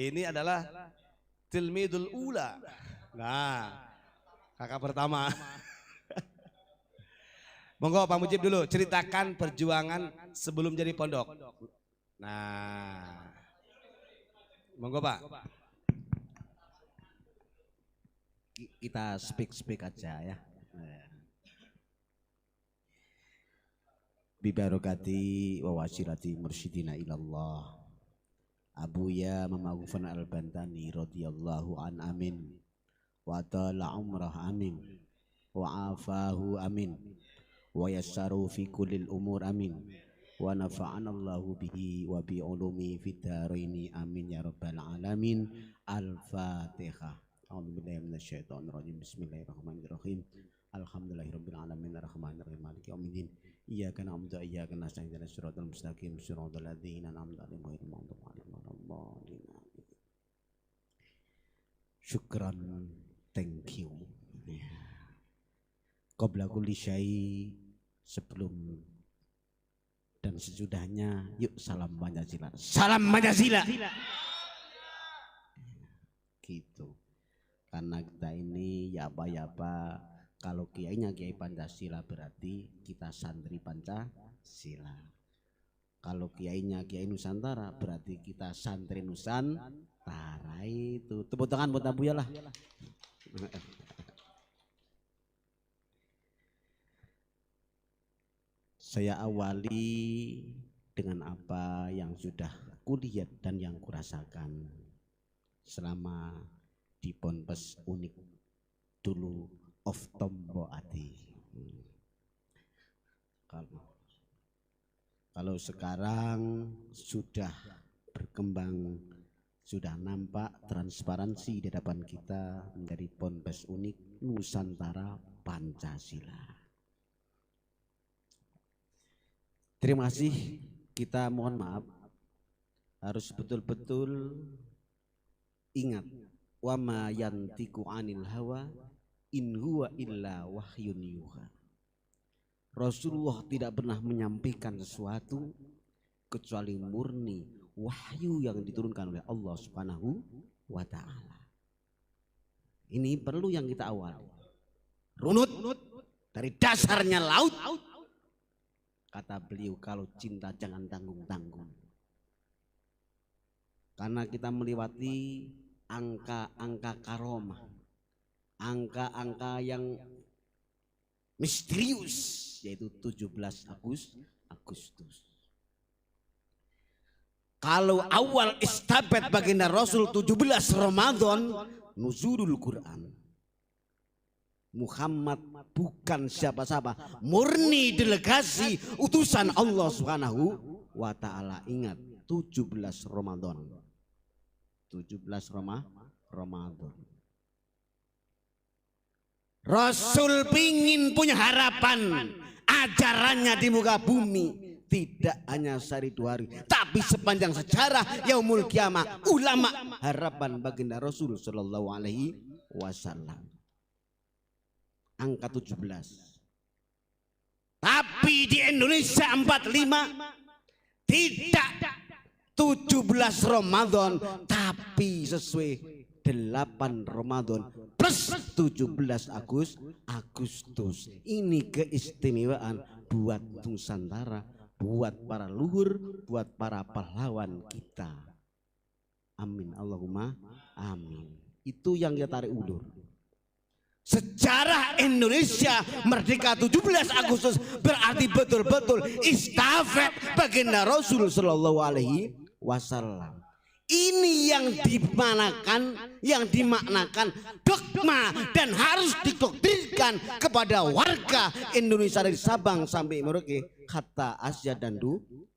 Ini adalah tilmidul ula. Nah, kakak pertama. Monggo Pak Mujib dulu ceritakan perjuangan sebelum jadi pondok. Nah, monggo Pak. Kita speak aja ya. Bibarokati wa wasilati mursyidina ilallah. Abuya Mama Gufran Al-Bantani radhiyallahu an amin. Wa ta'ala umrah amin. Wa afahu amin. Wa yassaru fi kullil umur amin. Wa nafa'anallahu bihi wa bi ulumi fid dharaini amin ya rabbal alamin. Al-Fatihah. A'udzubillahi minasyaitonir rajim. Bismillahirrahmanirrahim. Alhamdulillahirabbil alamin arrahmanirrahim maliki yaumiddin. Iyyaka na'budu wa iyyaka nasta'in ihdinas siratal mustaqim siratal ladzina an'amta 'alaihim ghairil maghdubi 'alaihim waladdallin. Syukran, thank you. Qabla kulli syai, sebelum dan sesudahnya, yuk salam Pancasila. Salam Pancasila. Gitu. Karena kita ini ya apa kalau kiainya Kiai Pancasila berarti kita santri Pancasila. Kalau kiainya Kiai Nusantara berarti kita santri Nusantara. Itu tepuk tangan buat Abu ya lah. Saya awali dengan apa yang sudah kulihat dan yang kurasakan selama di Ponpes Unik dulu of Tombo Ati. Kalau sekarang sudah berkembang, sudah nampak transparansi di hadapan kita menjadi Ponpes Unik Nusantara Pancasila. Terima kasih. Kita mohon maaf, harus betul-betul ingat wa ma yantiqu anil hawa in huwa illa wahyun yuha. Rasulullah tidak pernah menyampaikan sesuatu kecuali murni wahyu yang diturunkan oleh Allah Subhanahu wa ta'ala. Ini perlu yang kita awali. Runut dari dasarnya laut. Kata beliau, kalau cinta jangan tanggung-tanggung. Karena kita melewati angka-angka karomah, angka-angka yang misterius, yaitu 17 Agustus. Kalau awal istabet baginda Rasul 17 Ramadan nuzulul Quran. Muhammad bukan siapa-siapa, murni delegasi utusan Allah Subhanahu wa ta'ala. Ingat, 17 Ramadan. 17 Ramadan. Rasul pingin punya harapan ajarannya di muka bumi tidak hanya sehari 2 hari, tapi sepanjang sejarah yaumul kiamah. Ulama harapan baginda Rasul sallallahu alaihi wasallam. Angka 17. Tapi di Indonesia 45 tidak 17 Ramadan, tapi sesuai 8 Ramadan plus 17 Agustus. Ini keistimewaan buat Nusantara, buat para luhur, buat para pahlawan kita. Amin Allahumma amin. Itu yang kita tarik ulur. Sejarah Indonesia merdeka 17 Agustus berarti betul-betul istafet baginda Rasul sallallahu alaihi wasallam. Ini yang dimaknakan dogma dan harus didoktrinkan kepada warga Indonesia dari Sabang sampai Merauke, kata Asia dan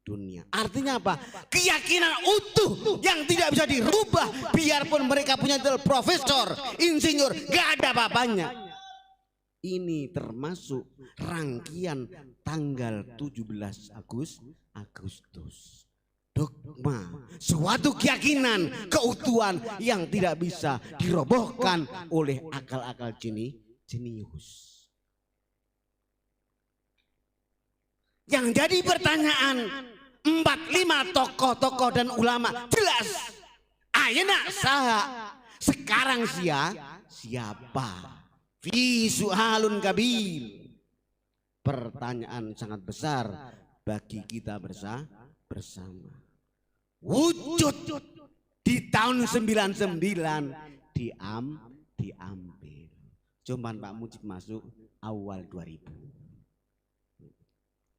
dunia. Artinya apa? Keyakinan utuh yang tidak bisa dirubah biarpun mereka punya titel profesor, insinyur, gak ada apa-apanya. Ini termasuk rangkaian tanggal 17 Agustus. Dogma, suatu keyakinan keutuhan yang tidak bisa dirobohkan oleh akal-akal jenius. Yang jadi pertanyaan, 45 tokoh-tokoh dan ulama jelas Ayo nak saha. Sekarang siapa? Fi su'alun kabir. Pertanyaan sangat besar bagi kita bersama. Wujud di tahun 99 diambil. Cuman Pak Mujib masuk awal 2000.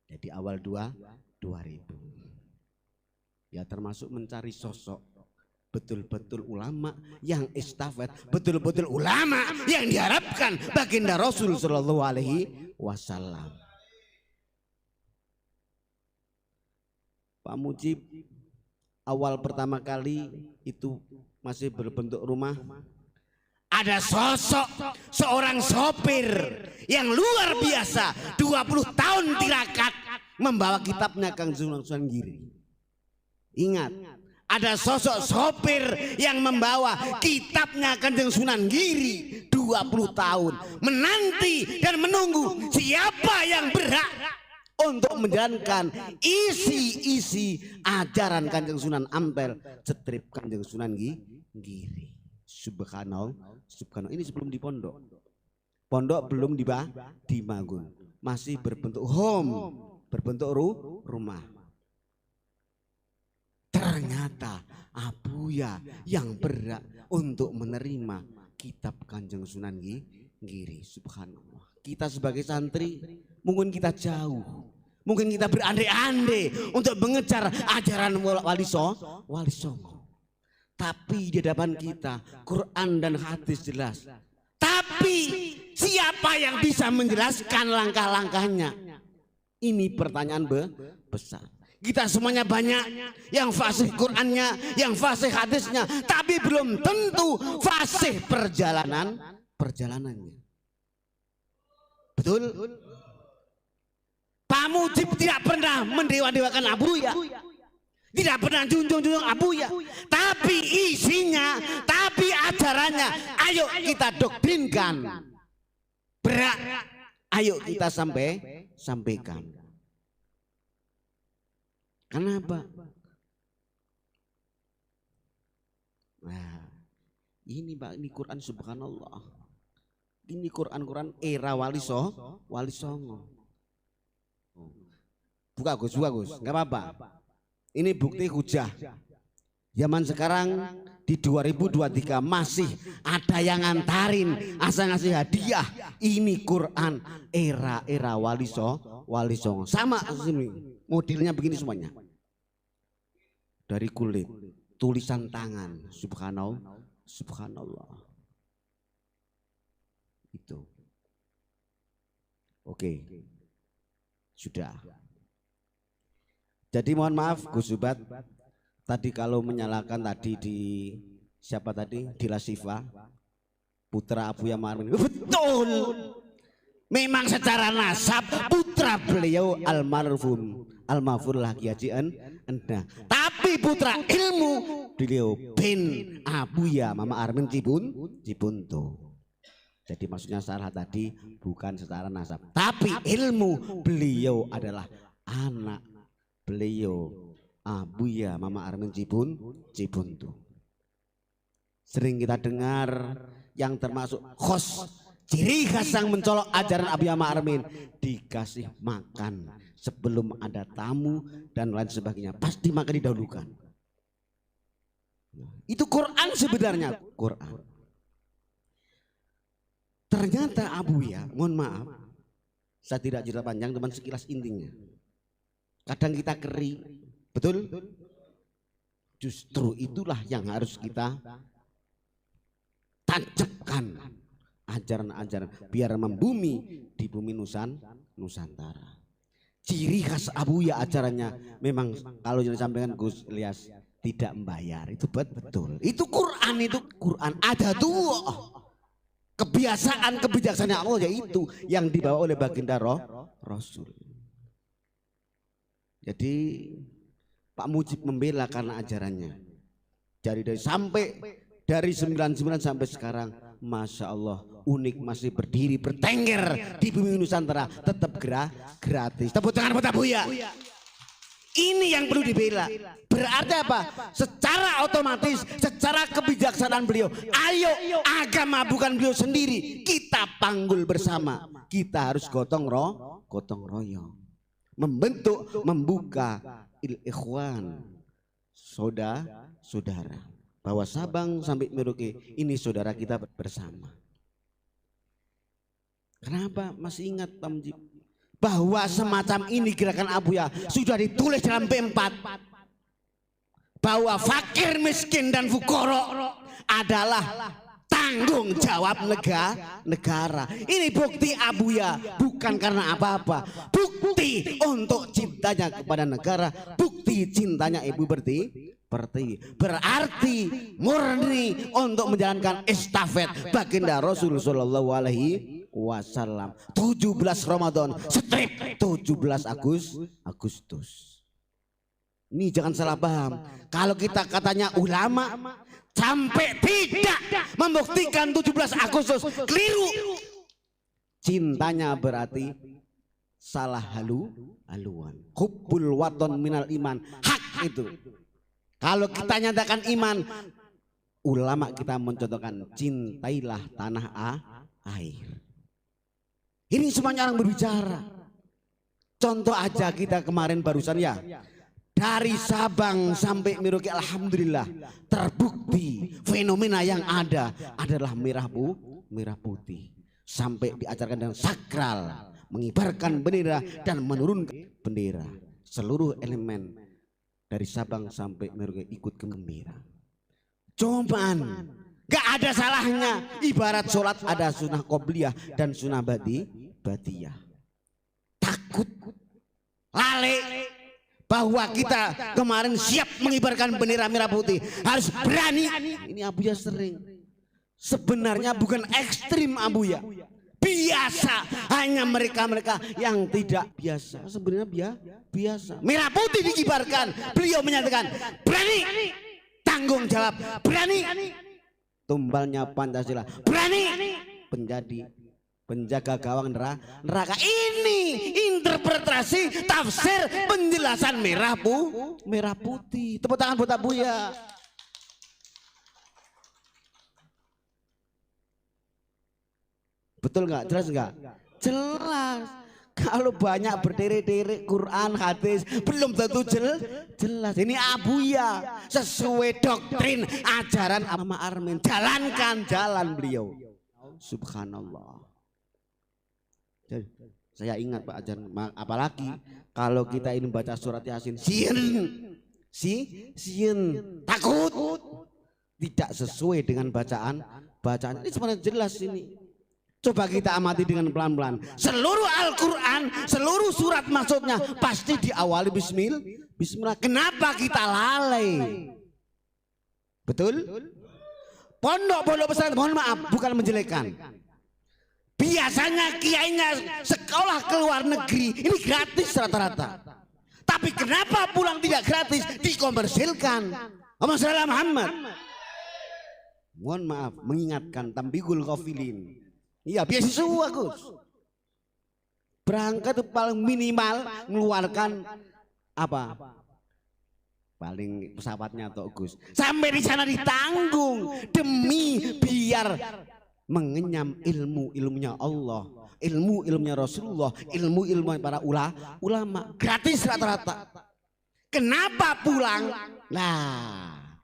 Jadi awal 2000. Ya termasuk mencari sosok betul-betul ulama yang estafet, betul-betul ulama yang diharapkan baginda Rasul sallallahu alaihi wasallam. Pak Mujib awal pertama kali itu masih berbentuk rumah. Ada sosok seorang sopir yang luar biasa, 20 tahun tirakat membawa kitabnya Kang Sunan Giri. Ingat, ada sosok sopir yang membawa kitabnya Kanjeng Sunan Giri 20 tahun menanti dan menunggu siapa yang berhak untuk menjalankan isi ajaran Kanjeng Sunan Ampel, cetrip Kanjeng Sunan Giri. Subhanallah. Ini sebelum di pondok. Pondok belum dibangun, masih berbentuk home, berbentuk rumah. Ternyata Abuya yang berhak untuk menerima kitab Kanjeng Sunan Giri. Subhanallah. Kita sebagai santri mungkin kita jauh, mungkin kita berandai-andai untuk mengejar ajaran Wali Songo. Tapi di hadapan kita Quran dan hadis jelas. Tapi siapa yang bisa menjelaskan langkah-langkahnya? Ini pertanyaan besar. Kita semuanya banyak yang fasih Qurannya, yang fasih hadisnya, tapi belum tentu fasih perjalanannya. Betul? Pak Mujib tidak pernah mendewa-dewakan Abuya, tidak pernah junjung-junjung Abuya, tapi isinya, tapi ajarannya, ayo kita doktrinkan, berak, ayo kita sampaikan. Kenapa? Nah, ini Pak, ini Quran subhanallah. Ini Quran era Wali Songo. Buka Gus, nggak apa-apa. Ini bukti hujah. Zaman sekarang di 2023 masih ada yang ngantarin, asal ngasih hadiah. Ini Quran era Wali Songo. Sama sini. Modelnya begini semuanya. Dari kulit, tulisan tangan, subhanallah. Itu. Oke. Sudah. Jadi mohon maaf Gus Zubat, tadi kalau menyalahkan tadi di siapa tadi? Di Lasifa, putra Abuya Marmin. Betul. Memang secara nasab putra beliau almarhum Haji Enda. Tapi putra ilmu beliau bin Abuya Mama Armin Cibuntu. Jadi maksudnya salah tadi bukan secara nasab, tapi ilmu beliau adalah anak beliau Abuya Mama Armin Cibuntu. Sering kita dengar yang termasuk khos ciri khas yang mencolok ajaran Abuya Mama Armin, dikasih makan sebelum ada tamu dan lain sebagainya, pasti makan didahulukan. Itu Quran sebenarnya, Quran. Ternyata Abuya, mohon maaf, saya tidak cerita panjang, teman sekilas intinya. Kadang kita keri, betul? Justru itulah yang harus kita tancapkan, ajaran-ajaran biar membumi di bumi Nusantara. Ciri khas Abuya ajarannya memang kalau yang disampaikan Gus Ilyas tidak membayar, itu betul. Itu Quran ada tuh. Kebiasaan kebijaksanaan Allah yaitu yang dibawa oleh baginda Rasul. Jadi Pak Mujib membela karena ajarannya. Dari 99 sampai sekarang, masya Allah, unik, masih berdiri bertengger di bumi Nusantara, tetap gratis. Tepuk tangan buat Abuya. Ini yang perlu dibela. Berarti apa? Secara otomatis, secara kebijaksanaan beliau, ayo agama bukan beliau sendiri, kita panggul bersama. Kita harus gotong royong, membentuk, membuka ikhwan, saudara, bahwa Sabang sampai Merauke ini saudara kita bersama. Kenapa masih ingat Pak Mujib? Bahwa semacam ini gerakan Abuya sudah ditulis dalam P4, bahwa fakir, miskin dan fukoro adalah tanggung jawab negara. Ini bukti Abuya, bukan karena apa-apa, bukti untuk cintanya kepada negara, bukti cintanya Ibu Pertiwi, berarti murni untuk menjalankan estafet baginda Rasul sallallahu alaihi wasallam. 17 Ramadan strip 17 Agustus. Ini jangan salah paham. Kalau kita katanya ulama sampai tidak membuktikan 17 Agustus, keliru. Cintanya berarti salah haluan. Hubbul waton minal iman, hak itu. Kalau kita nyatakan iman, ulama kita mencontohkan cintailah tanah air. Ini semuanya orang berbicara. Contoh aja kita kemarin barusan ya, dari Sabang sampai Merauke, alhamdulillah terbukti fenomena yang ada adalah merah putih. Sampai diajarkan dengan sakral, mengibarkan bendera dan menurunkan bendera. Seluruh elemen dari Sabang sampai Merauke ikut gembira. Cuman gak ada salahnya, ibarat sholat ada sunnah qobliyah dan sunnah badiyah. Takut lale bahwa kita kemarin siap mengibarkan bendera merah putih, harus berani. Ini Abuya sering, sebenarnya bukan ekstrim Abuya, biasa, hanya mereka-mereka yang tidak biasa. Sebenarnya biasa. Merah putih dikibarkan, beliau menyatakan berani, tanggung jawab, berani, tumbalnya Pancasila, berani menjadi penjaga gawang neraka. Ini interpretasi, tafsir, penjelasan merah putih. Tepuk tangan buat Abuya. Betul nggak? Jelas nggak? Jelas. Kalau banyak berdiri-diri Quran, hadis, belum tentu jelas. Ini Abuya sesuai doktrin ajaran Mama Armin. Jalankan jalan beliau. Subhanallah. Jadi, saya ingat Pak Ajan, apalagi kalau kita ini baca surat Yasin, sien takut, tidak sesuai dengan bacaan. Ini sebenarnya jelas ini. Coba kita amati dengan pelan-pelan. Seluruh Al-Quran, seluruh surat maksudnya pasti diawali bismillah. Kenapa kita lalai? Betul? Pondok-pondok pesantren, mohon maaf, bukan menjelekkan. Biasanya kiainya sekolah ke luar negeri ini gratis rata-rata. Tapi kenapa pulang tidak gratis, dikomersilkan? Muhammad. Mohon maaf, mengingatkan Tambihul Ghafilin. Iya, beasiswa Gus. Berangkat itu paling minimal mengeluarkan apa? Paling pesawatnya atau Gus. Sampai di sana ditanggung demi biar mengenyam ilmunya Allah, ilmunya Rasulullah, ilmu para ulama. Gratis rata-rata. Kenapa pulang? Nah,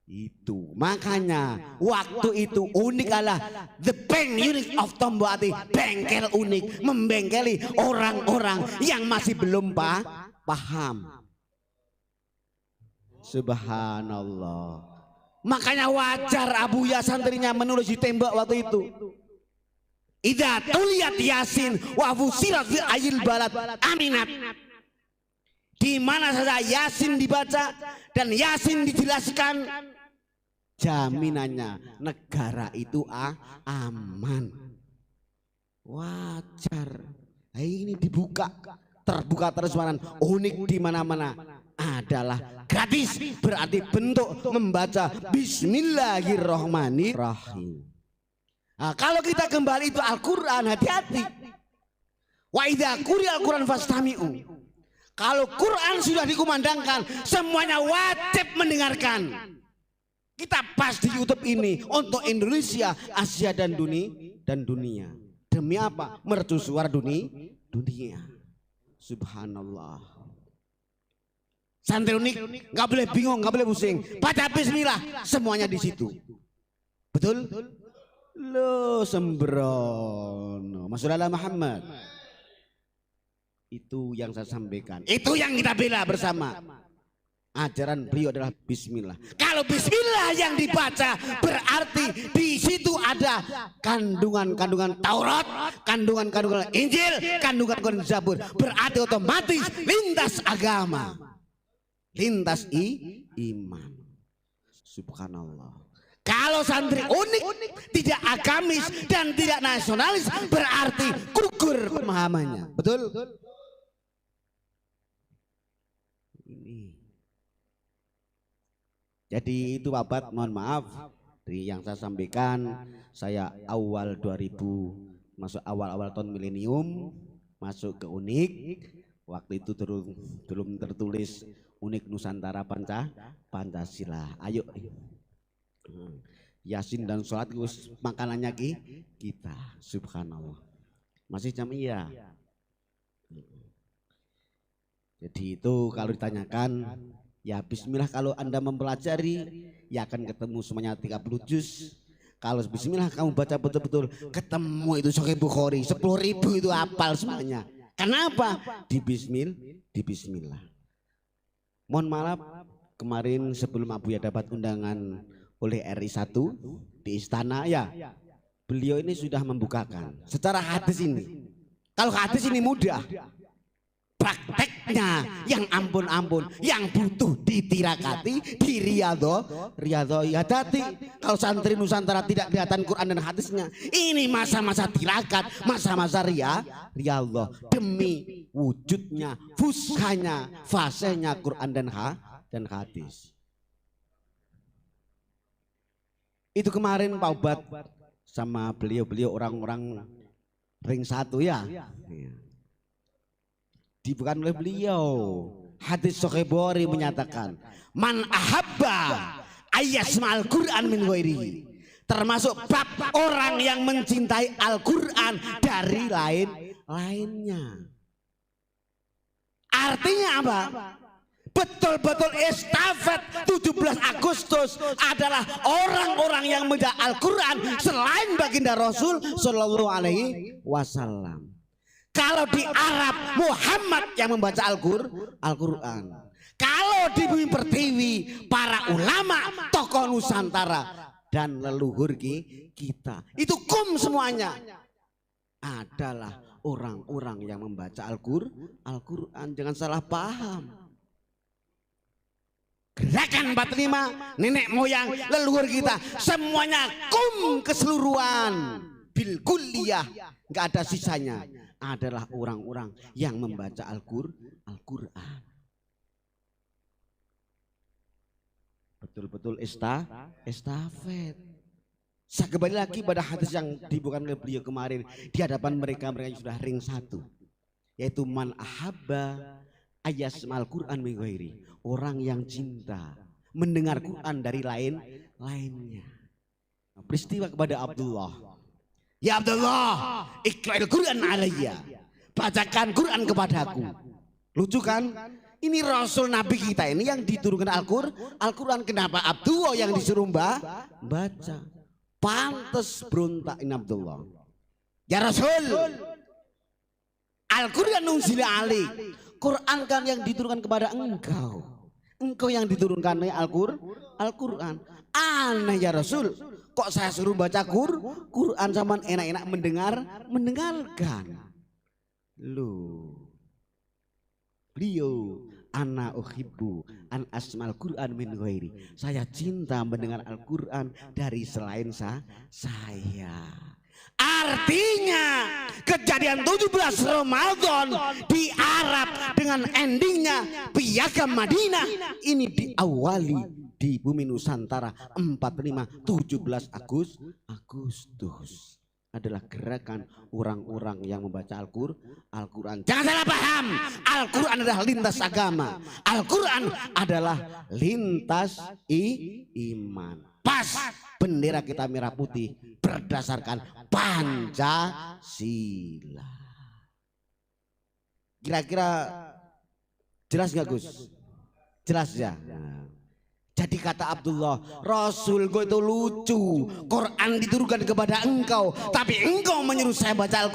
itu makanya waktu itu unik adalah the bank unit of Tomboati, bengkel unik, membengkeli orang-orang yang masih belum paham. Subhanallah. Makanya wajar Abuya santrinya menulis di tembok waktu itu. Idza tuliyat Yasin wa fusirat fi ayil balad aminat. Di mana saja Yasin dibaca dan Yasin dijelaskan, jaminannya negara itu aman. Wajar. Nah, ini terbuka transparan, unik di mana-mana adalah gratis, berarti bentuk membaca Bismillahirrahmanirrahim. Nah, kalau kita kembali itu Al-Quran, hati-hati. Wa idza quri'al Quran fastami'u. Kalau Quran sudah dikumandangkan, semuanya wajib mendengarkan. Kita pas di YouTube ini untuk Indonesia, Asia dan dunia. Demi apa? Mercusuar dunia. Subhanallah. Santri unik, nggak boleh bingung, nggak boleh pusing. Baca Bismillah, semuanya di situ. Betul? Lo sembrono. Masyaallah Muhammad. Itu yang saya sampaikan. Itu yang kita bela bersama. Ajaran beliau adalah Bismillah. Kalau Bismillah yang dibaca berarti di situ ada kandungan-kandungan Taurat, kandungan-kandungan Injil, kandungan-kandungan Zabur. Berarti otomatis lintas agama, lintas iman. Subhanallah. Kalau santri unik, tidak agamis dan tidak nasionalis, berarti gugur pemahamannya. Betul? Jadi itu Bapak, mohon maaf dari yang saya sampaikan. Saya awal 2000 masuk awal tahun milenium masuk ke UNIK. Waktu itu belum tertulis UNIK Nusantara Pancasila. Ayo Yasin dan sholat makanannya kita. Subhanallah. Masih jam iya. Jadi itu kalau ditanyakan, ya Bismillah kalau Anda mempelajari ya akan ketemu semuanya 30 juz. Kalau Bismillah kamu baca betul-betul ketemu itu Sahih Bukhari 10.000 itu hafal semuanya. Kenapa? Di Bismillah. Mohon maaf kemarin sebelum Abuya dapat undangan oleh RI1 di istana ya, beliau ini sudah membukakan secara hadis ini. Kalau hadis ini mudah, prakteknya yang ampun-ampun, yang butuh ditirakati, di riyadhati. Kalau santri Nusantara tidak kelihatan Quran dan hadisnya, ini masa-masa tirakat, masa-masa riyadhah demi wujudnya, fushanya, fasenya Quran dan hadis. Itu kemarin Pak Ubat sama beliau orang-orang ring 1 ya. Dibukan oleh beliau. Hadis Sahih Bukhari menyatakan, man ahabba ayyasma'al Qur'an min ghairihi. Termasuk bab orang yang mencintai Al-Qur'an dari lainnya. Artinya apa? Betul-betul estafet 17 Agustus adalah orang-orang yang membaca Al-Quran selain baginda Rasul Sallallahu Alaihi Wasallam. Kalau di Arab Muhammad yang membaca Al-Quran. Kalau di bumi pertiwi para ulama, tokoh Nusantara dan leluhur kita itu semuanya adalah orang-orang yang membaca Al-Quran. Jangan salah paham. Gerakan 45 nenek moyang leluhur kita semuanya keseluruhan bil kulliyah, nggak ada sisanya, adalah orang-orang yang membaca Al-Quran. Betul-betul estafet. Saya kembali lagi pada hadis yang dibuka oleh beliau kemarin di hadapan mereka yang sudah ring 1, yaitu man ahabba ayyasma'al Qur'an min ghairi. Orang yang cinta mendengar Quran dari lainnya. Peristiwa kepada Abdullah. Ya Abdullah, iqra'il Quran alayya. Bacakan Quran kepadaku. Lucu kan? Ini Rasul Nabi kita ini yang diturunkan Al-Quran. Kenapa Abdullah yang disuruh baca? Pantes berontak ini Abdullah. Ya Rasul, Al-Quran nunzila alaik. Quran kan yang diturunkan kepada engkau. Engkau yang diturunkan Al-Quran. Aneh ya Rasul, kok saya suruh baca Quran sama enak-enak mendengarkan. Loh, beliau ana uhibbu an asmal Quran min ghairi. Saya cinta mendengar Al-Quran dari selain saya. Artinya kejadian 17 Ramadan di Arab dengan endingnya Piagam Madinah ini diawali di bumi Nusantara 17 Agustus. adalah gerakan orang-orang yang membaca Al-Quran. Jangan salah paham, Al-Quran adalah lintas agama, Al-Quran adalah lintas iman. Pas bendera kita merah putih berdasarkan Pancasila. Kira-kira jelas nggak Gus? Jelas ya. Nah. Jadi kata Abdullah, Rasul gue itu lucu, Quran diturunkan kepada engkau, tapi engkau menyuruh saya baca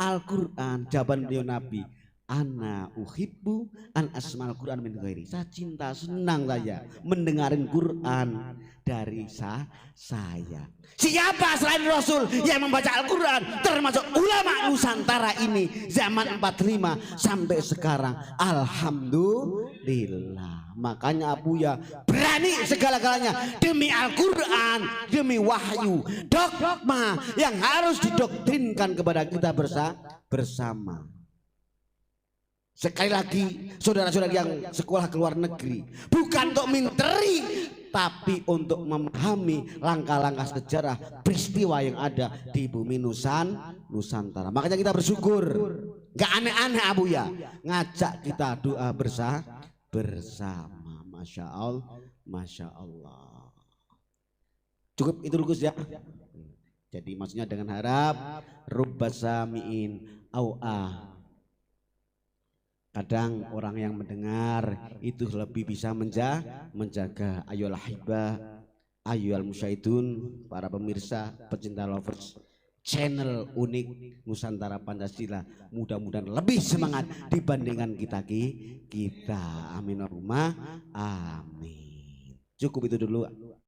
Al-Quran. Jawaban beliau Nabi, ana uhibbu an asmal Quran min ghairi. Saya cinta, senang saja mendengarin Quran dari saya. Siapa selain Rasul yang membaca Al-Quran, termasuk ulama Nusantara ini zaman 45 sampai sekarang, alhamdulillah. Makanya Abuya berani segala-galanya demi Al-Quran, demi wahyu, dogma yang harus didoktrinkan kepada kita bersama. Sekali lagi, saudara-saudara yang sekolah ke luar negeri, bukan untuk minteri, tapi untuk memahami langkah-langkah sejarah peristiwa yang ada di bumi Nusantara. Makanya kita bersyukur, gak aneh-aneh Abuya ngajak kita doa bersama. Masya Allah, Masya Allah. Cukup itu Gus ya. Jadi maksudnya dengan harap rubbasamiin au'ah. Kadang orang yang mendengar itu lebih bisa menjaga. Ayolah hibah, ayolah musyaidun, para pemirsa, pecinta lovers channel unik Nusantara Pancasila, mudah-mudahan lebih semangat dibandingkan kita. Amin Allahumma amin. Cukup itu dulu.